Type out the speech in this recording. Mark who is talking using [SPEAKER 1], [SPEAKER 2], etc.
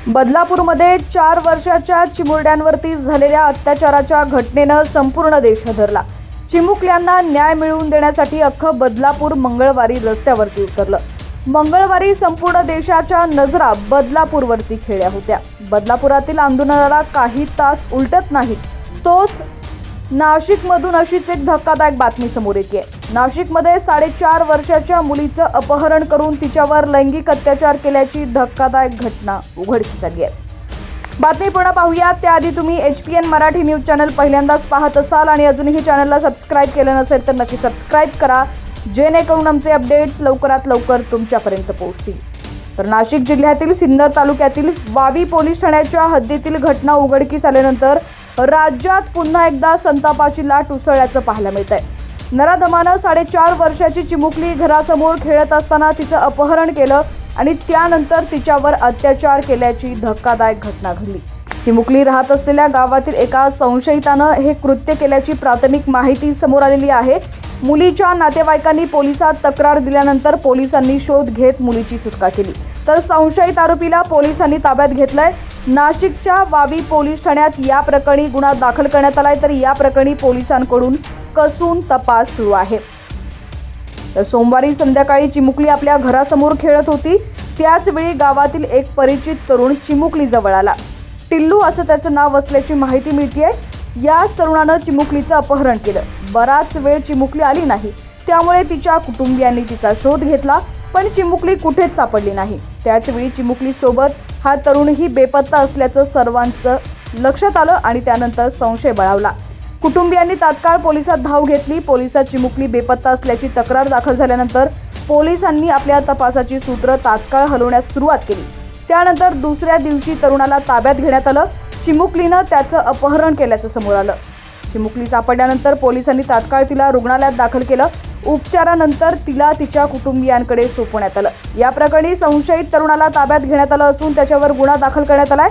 [SPEAKER 1] बदलापूरमध्ये 4 वर्षाच्या चिमुरड्यांवरती झालेल्या अत्याचाराच्या घटनेनं संपूर्ण देश हादरला। चिमुकल्यांना न्याय मिळवून देण्यासाठी अख्खं बदलापूर मंगळवारी रस्त्यावरती उतरलं। मंगळवारी संपूर्ण देशाच्या नजरा बदलापूरवरती खेळल्या होत्या। बदलापुरातील आंदोलनाला काही तास उलटत नाहीत तोच नाशिकमधून अशीच एक धक्कादायक बातमी समोर येते। नाशिकमध्ये 4.5 वर्षाच्या मुलीचं अपहरण करून तिच्यावर लैंगिक अत्याचार केल्याची धक्कादायक घटना उघडकीस आली आहे। बातमी पूर्ण पाहूया त्याआधी तुम्ही HPN मराठी न्यूज चॅनल पहिल्यांदाच पाहत असाल आणि अजूनही चॅनलला सबस्क्राइब केलं नसेल तर नक्की सबस्क्राइब करा, जेणेकरून आमचे अपडेट्स लवकरात लवकर तुमच्यापर्यंत पोहोचतील। तर नाशिक जिल्ह्यातील सिन्नर तालुक्यातील वावी पोलीस ठाण्याच्या हद्दीतील घटना उघडकीस आल्यानंतर राज्यात पुन्हा एकदा संतापाची लाट उसळल्याचं पाहायला मिळत आहे। नराधमानं 4.5 वर्षाची चिमुकली घरासमोर खेळत असताना तिचं अपहरण केलं आणि त्यानंतर तिच्यावर अत्याचार केल्याची धक्कादायक घटना घडली। चिमुकली राहत असलेल्या गावातील एका संशयितानं हे कृत्य केल्याची प्राथमिक माहिती समोर आलेली आहे। मुलीच्या नातेवाईकांनी पोलिसात तक्रार दिल्यानंतर पोलिसांनी शोध घेत मुलीची सुटका केली, तर संशयित आरोपीला पोलिसांनी ताब्यात घेतलंय। नाशिकच्या वावी पोलीस ठाण्यात या प्रकरणी गुन्हा दाखल करण्यात आलाय, तर या प्रकरणी पोलिसांकडून कसून तपास सुरू आहे। तर सोमवारी संध्याकाळी चिमुकली आपल्या घरासमोर खेळत होती, त्याच वेळी गावातील एक परिचित तरुण चिमुकली जवळ आला। टिल्लू असं त्याचं नाव असल्याची माहिती मिळतेय। याच तरुणानं चिमुकलीचं अपहरण केलं। बराच वेळ चिमुकली आली नाही, त्यामुळे तिच्या कुटुंबियांनी तिचा शोध घेतला, पण चिमुकली कुठेच सापडली नाही। त्याचवेळी चिमुकली सोबत हा तरुणही बेपत्ता असल्याचं सर्वांचं लक्षात आलं आणि त्यानंतर संशय बळावला। कुटुंबियांनी तात्काळ पोलिसात धाव घेतली। पोलिसात चिमुकली बेपत्ता असल्याची तक्रार दाखल झाल्यानंतर पोलिसांनी आपल्या तपासाची सूत्र तात्काळ हलवण्यास सुरुवात केली। त्यानंतर दुसऱ्या दिवशी तरुणाला ताब्यात घेण्यात आलं। चिमुकलीनं त्याचं अपहरण केल्याचं समोर आलं। चिमुकली सापडल्यानंतर पोलिसांनी तात्काळ तिला रुग्णालयात दाखल केलं। उपचारानंतर तिला तिच्या कुटुंबियांकडे सोपवण्यात आलं। या प्रकरणी संशयित तरुणाला ताब्यात घेण्यात आलं असून त्याच्यावर गुन्हा दाखल करण्यात आलाय।